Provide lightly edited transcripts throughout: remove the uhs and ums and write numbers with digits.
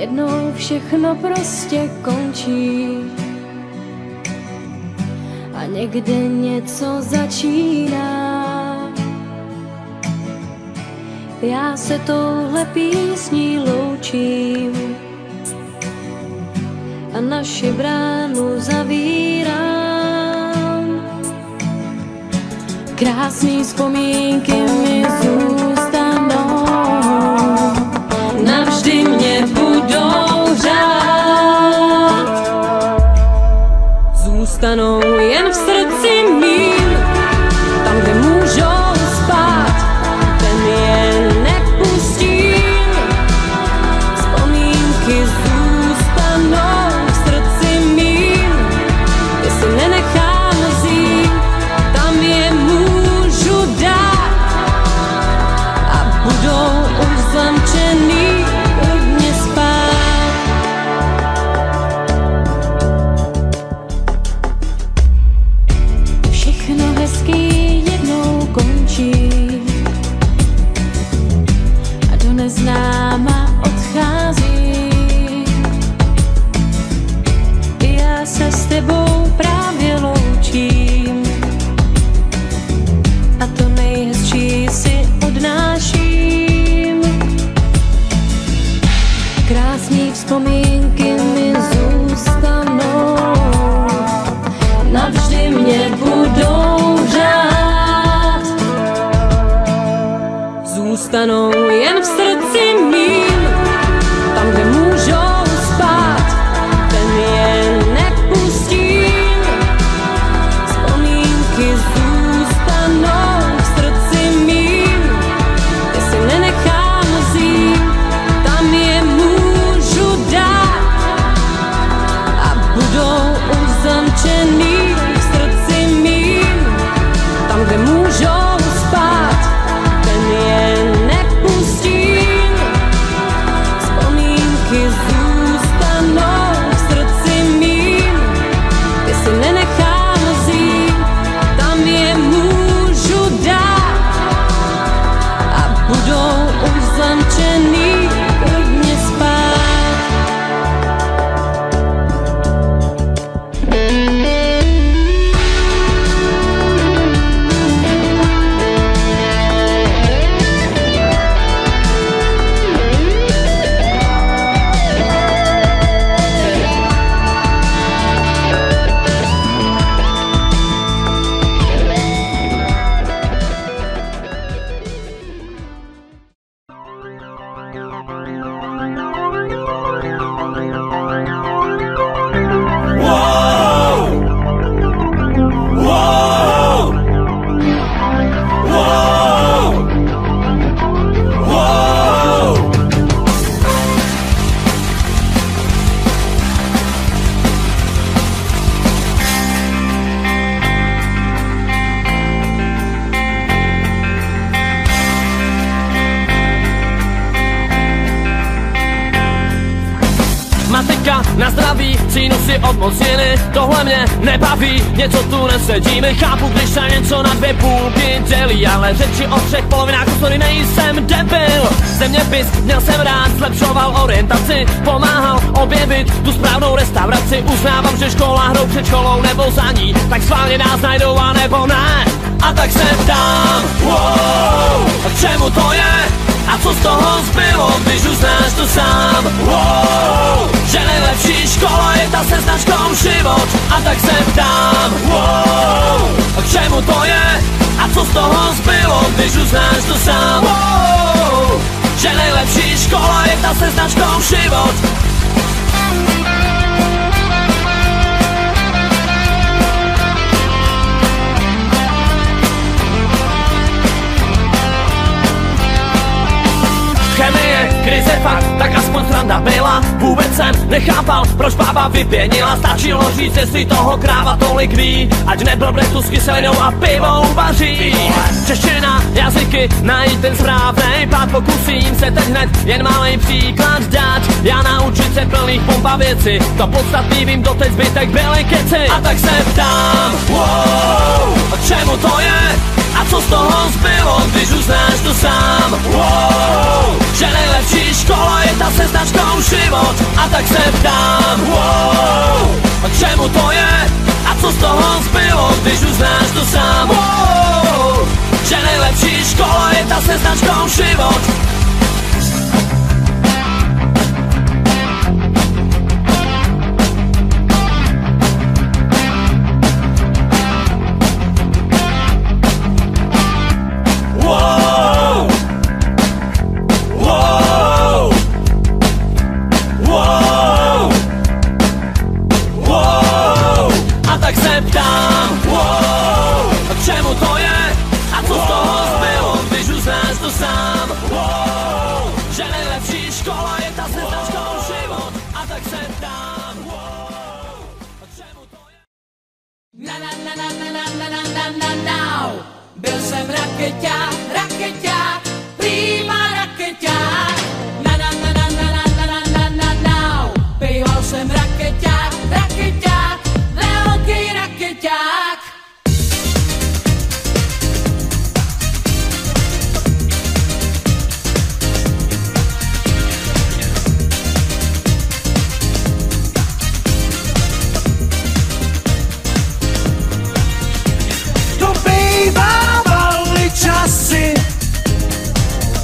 Jednou všechno prostě končí a někde něco začíná. Já se touhle písní loučím a naši bránu zavírám. Krásný vzpomínky mi zůstanou, navždy mě budou řád. Zůstanou jen v srdci mým, tam, kde můžou spát, ten je nepustím. Vzpomínky zůstanou v srdci mým, jestli nenechám vzít, tam je můžu dát a budou už zamčený klidně spát. Všechno hezký jednou končí a do neznáma odchází. Já se s tebou právě loučím a to nejhezčí si odnáším. Krásný vzpomínky mi zůstanou, navždy mě budou řád. Zůstanou jen v srdci mým, tam, kde můžou spát, ten je nepustím. Vzpomínky zůstanou v srdci mým, jestli nenechám vzít, tam je můžu dát a budou už zamčený v srdci mým, tam, kde můžou spát, ten je nepustím. Vzpomínky zůstanou v srdci mým, jestli nenechám vzít, tam je můžu dát a budou už zamčený klidně spát. Matika na zdraví, sinusy odmocněny, tohle mě nebaví, něco tu nesedíme. Chápu, když se něco na dvě půlky dělí, ale řeči o třech polovinách, sorry, nejsem debil. Zeměpis měl jsem rád, zlepšoval orientaci, pomáhal objevit tu správnou restauraci. Uznávám, že škola hrou před školou nebo za ní, tak schválně nás najdou a nebo ne. A tak se ptám, wow, k čemu to je? A co z toho zbylo, když uznáš to sám? Wow, že nejlepší škola je ta se značkou život. A tak se ptám, wow, k čemu to je? A co z toho zbylo, když uznáš to sám? Wow, že nejlepší škola je ta se značkou život. Chemie, krize fakt, tak aspoň sranda byla. Vůbec jsem nechápal, proč bába vypěnila. Stačilo říct, jestli toho kráva tolik ví, ať neblbne tu s kyselinou a pivo uvaří. Čeština, jazyky, najít ten správnej pád. Pokusím se teď hned jen malej příklad dát. Já naučit se plných pumpa věci, to podstatný vím, doteď zbytek byly keci. A tak se ptám, wow, A čemu to je? A co z toho zbylo, když uznáš to sám? Že nejlepší škola je ta se značkou život. A tak se ptám, a čemu to je? A co z toho zbylo, když uznáš to sám? Že nejlepší škola je ta se značkou život. Byl jsem rakeťák, rakeťák, prýma rakeťák. Na na na na na na na na na na na. Býval jsem rakeťák, rakeťák, velký rakeťák.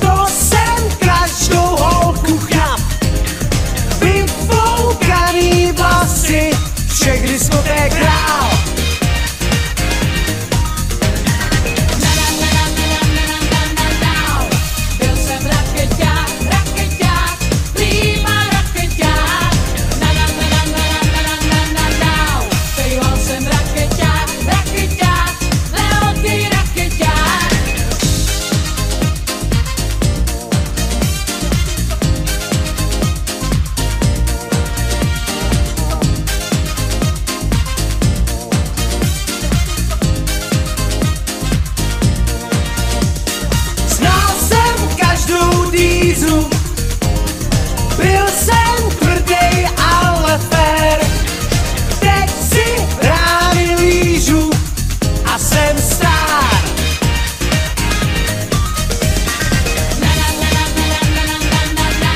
To jsem každou holku chlap, vyfoukaný vlasy, všech diskoték král. Byl jsem rakeťák, rakeťák, prýma rakeťák. Na na na na na na na na na na. Býval jsem rakeťák, rakeťák, velký rakeťák. Znal jsem každou dýzu, byl jsem tvrdej, ale fér. Teď si rány lížu a jsem star. Na na na na na na na na na na.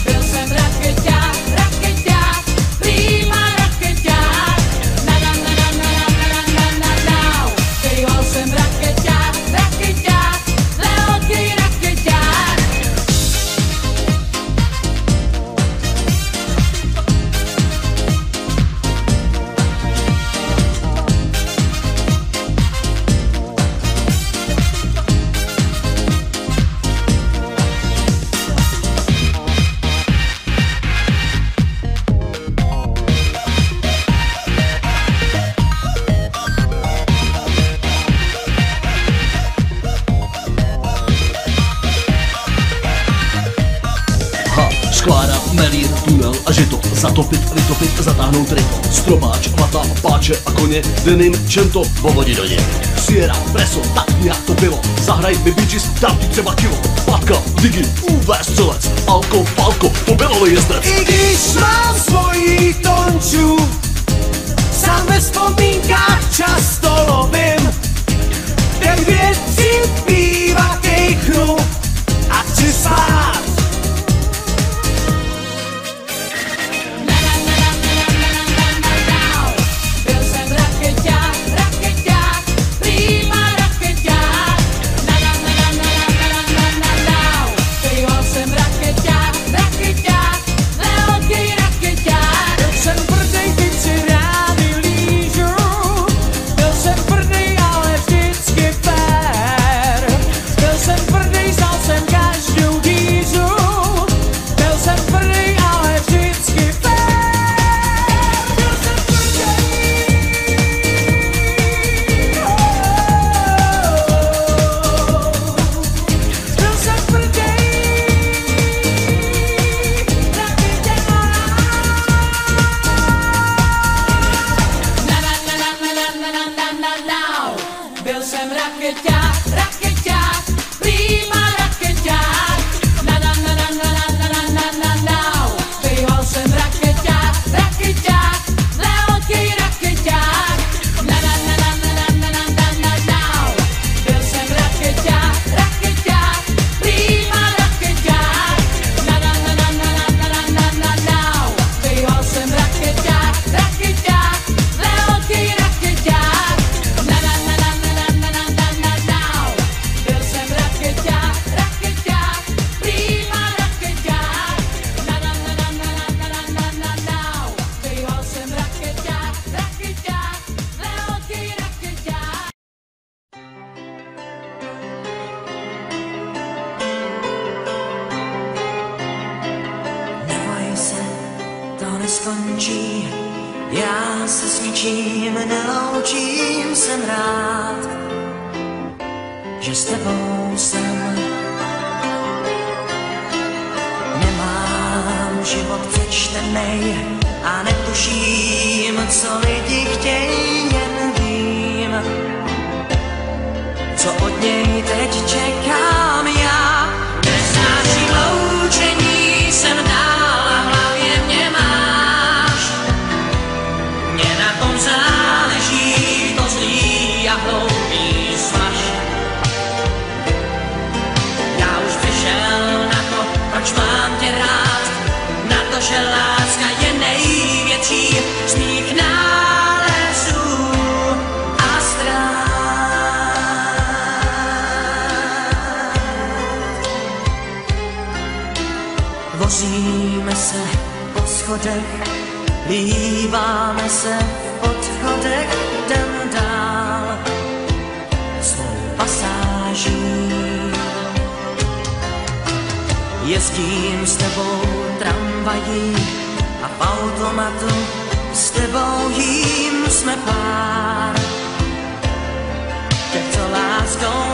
Byl jsem rakeťák, rakeťák, prýma rakeťák. Na na na na na na na na na na. Býval jsem rakeťák, rakeťák, velký rakeťák. Skláda, melír, tunel a žito, zatopit, vytopit, zatáhnout ryto, strobáč, vata, páče a koně, denim, čento, povodí do něj. Sierra, preso, tak nějak to bylo, zahraj mi bitches, dám ti třeba kilo, patka, digi, UV střelec, alko, palko, to bylo jezdec. I když mám svoji tonču, sám ve vzpomínkách často lovím. Těch věcí bývá kejchnu a chci spát. Byl jsem rakeťák, rakeťák, prýma rakeťák. Na na na na na na na na na. Býval jsem rakeťák, rakeťák, velký rakeťák. skončí, já se s ničím neloučím, jsem rád, že s tebou jsem. Nemám život přečtenej a netuším, co lidi chtějí, jen vím, co od něj teď čekám já. Nesnáším loučení, jsem dál a v hlavě mě máš. Mně na tom záleží, to zlý a hloupý smaž. Já už přišel na to, proč mám tě rád, na to, že láska je největší z mých nálezů a ztrát. Vozíme se po schodech, hýbáme se v podchodech, jdem dál svou pasáží. Jezdím s tebou tramvají a v automatu s tebou jím jsme pár. Těch, co láskou